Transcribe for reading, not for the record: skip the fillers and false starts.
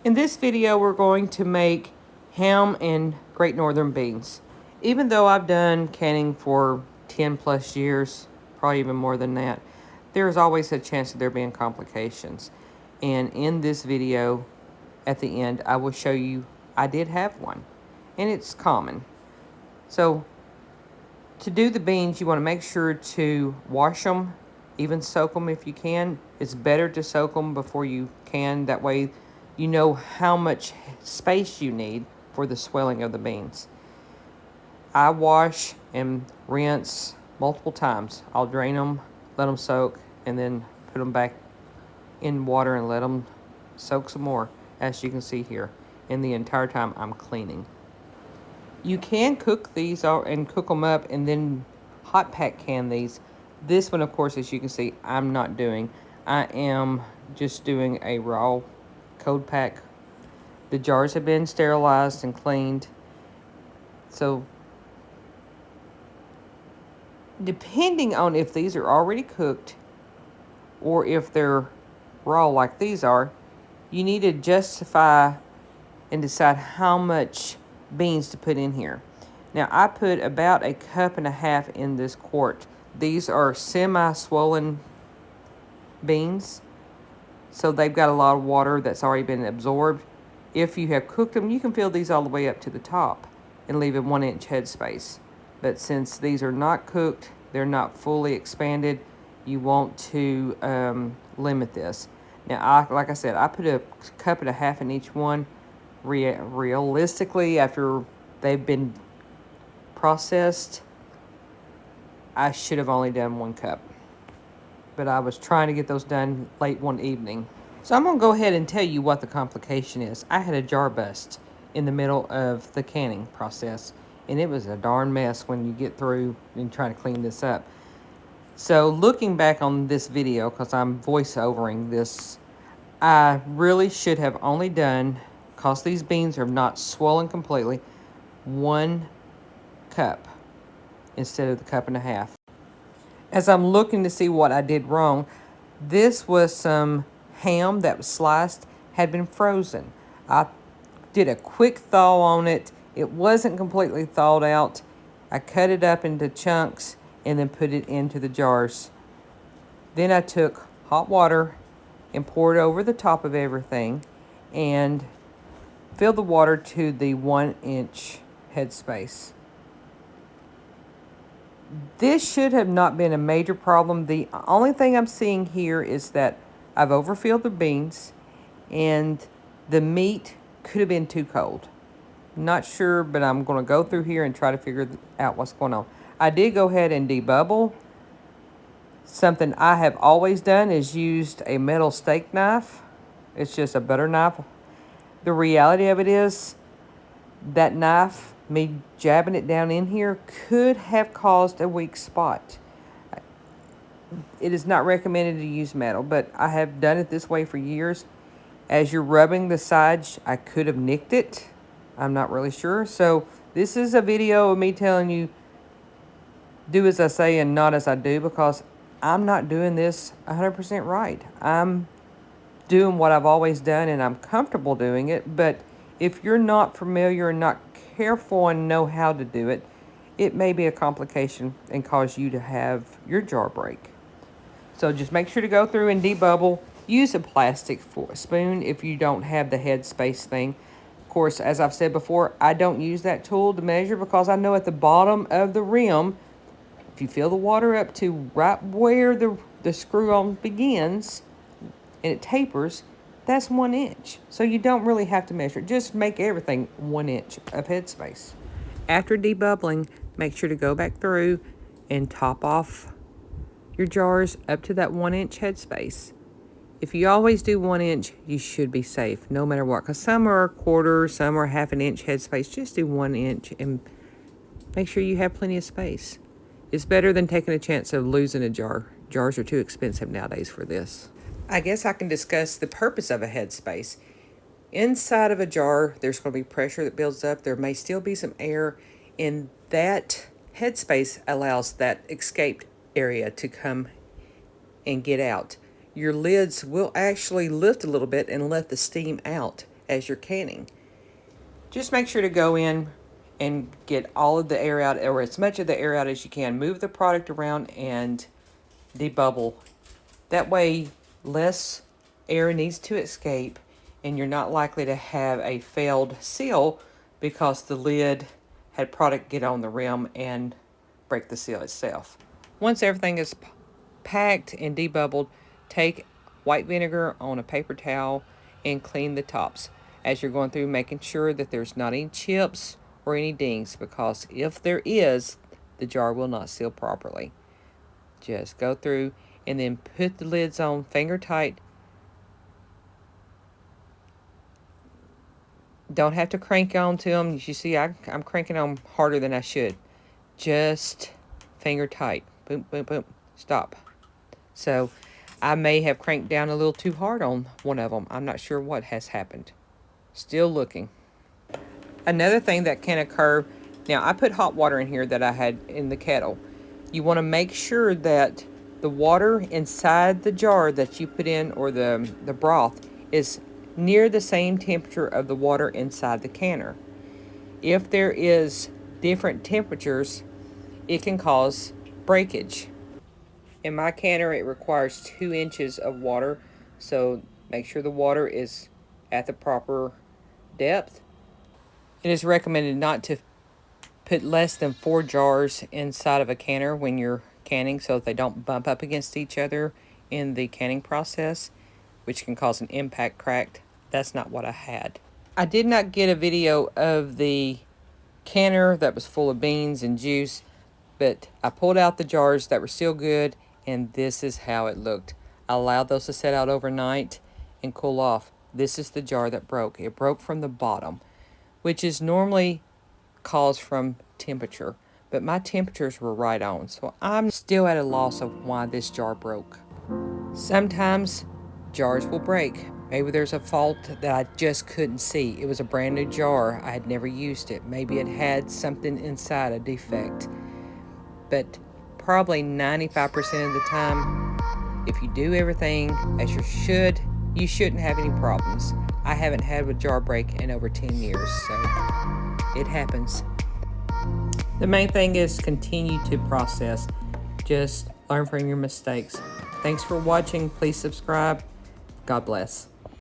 In this video, we're going to make ham and Great Northern beans. Even though I've done canning for 10 plus years, probably even more than that, there's always a chance of there being complications. And in this video, at the end, I will show you I did have one, and it's common. So to do the beans, you want to make sure to wash them, even soak them if you can. It's better to soak them before you can. That way you know how much space you need for the swelling of the beans. I wash and rinse multiple times. I'll drain them, let them soak, and then put them back in water and let them soak some more, as you can see here. And the entire time I'm cleaning. You can cook these and cook them up and then hot pack can these. This one, of course, as you can see, I'm not doing. I am just doing a raw cold pack. The jars have been sterilized and cleaned. So depending on if these are already cooked or if they're raw like these are, you need to justify and decide how much beans to put in here. Now, I put about 1.5 cups in this quart. These are semi-swollen beans, so they've got a lot of water that's already been absorbed. If you have cooked them, you can fill these all the way up to the top and leave a 1-inch headspace. But since these are not cooked, they're not fully expanded, you want to limit this. Now, like I said, I put 1.5 cups in each one. Realistically, after they've been processed, I should have only done 1 cup. But I was trying to get those done late one evening. So I'm going to go ahead and tell you what the complication is. I had a jar bust in the middle of the canning process, and it was a darn mess when you get through and try to clean this up. So looking back on this video, because I'm voiceovering this, I really should have only done, because these beans are not swollen completely, 1 cup instead of the 1.5 cups. As I'm looking to see what I did wrong, this was some ham that was sliced, had been frozen. I did a quick thaw on it. It wasn't completely thawed out. I cut it up into chunks and then put it into the jars. Then I took hot water and poured over the top of everything and filled the water to the 1-inch headspace. This should have not been a major problem. The only thing I'm seeing here is that I've overfilled the beans and the meat could have been too cold. Not sure, but I'm going to go through here and try to figure out what's going on. I did go ahead and debubble. Something I have always done is used a metal steak knife. It's just a butter knife. The reality of it is that knife, me jabbing it down in here, could have caused a weak spot. It is not recommended to use metal, but I have done it this way for years. As you're rubbing the sides, I could have nicked it. I'm not really sure. So this is a video of me telling you, do as I say and not as I do, because I'm not doing this 100% right. I'm doing what I've always done, and I'm comfortable doing it. But if you're not familiar and not careful and know how to do it, it may be a complication and cause you to have your jar break. So just make sure to go through and debubble. Use a plastic spoon if you don't have the headspace thing. Of course, as I've said before, I don't use that tool to measure because I know at the bottom of the rim, if you fill the water up to right where the screw-on begins and it tapers, that's 1 inch. So you don't really have to measure. Just make everything 1 inch of headspace. After debubbling, make sure to go back through and top off your jars up to that 1-inch headspace. If you always do 1 inch, you should be safe no matter what. Because some are a quarter, some are 1/2 inch headspace. Just do 1 inch and make sure you have plenty of space. It's better than taking a chance of losing a jar. Jars are too expensive nowadays for this. I guess I can discuss the purpose of a headspace. Inside of a jar, there's going to be pressure that builds up. There may still be some air, and that headspace allows that escaped area to come and get out. Your lids will actually lift a little bit and let the steam out. as you're canning. Just make sure to go in and get all of the air out, or as much of the air out as you can. Move the product around and debubble. That way, less air needs to escape, and you're not likely to have a failed seal because the lid had product get on the rim and break the seal itself. Once everything is packed and debubbled, take white vinegar on a paper towel and clean the tops as you're going through, making sure that there's not any chips or any dings, because if there is, the jar will not seal properly. Just go through and then put the lids on finger tight. Don't have to crank onto them. You see, I'm cranking on harder than I should. Just finger tight. Boom, boom, boom. Stop. So I may have cranked down a little too hard on one of them. I'm not sure what has happened. Still looking. Another thing that can occur, now I put hot water in here that I had in the kettle. You want to make sure that the water inside the jar that you put in, or the broth, is near the same temperature of the water inside the canner. If there is different temperatures, it can cause breakage. In my canner, it requires 2 inches of water, so make sure the water is at the proper depth. It is recommended not to put less than 4 jars inside of a canner when you're canning, so that they don't bump up against each other in the canning process, which can cause an impact crack. That's not what I had. I did not get a video of the canner that was full of beans and juice, but I pulled out the jars that were still good, and this is how it looked. I allowed those to set out overnight and cool off. This is the jar that broke. It broke from the bottom, which is normally caused from temperature, but my temperatures were right on, so I'm still at a loss of why this jar broke. Sometimes jars will break. Maybe there's a fault that I just couldn't see. It was a brand new jar. I had never used it. Maybe it had something inside, a defect. But probably 95% of the time, if you do everything as you should, you shouldn't have any problems. I haven't had a jar break in over 10 years, so it happens. The main thing is continue to process. Just learn from your mistakes. Thanks for watching. Please subscribe. God bless.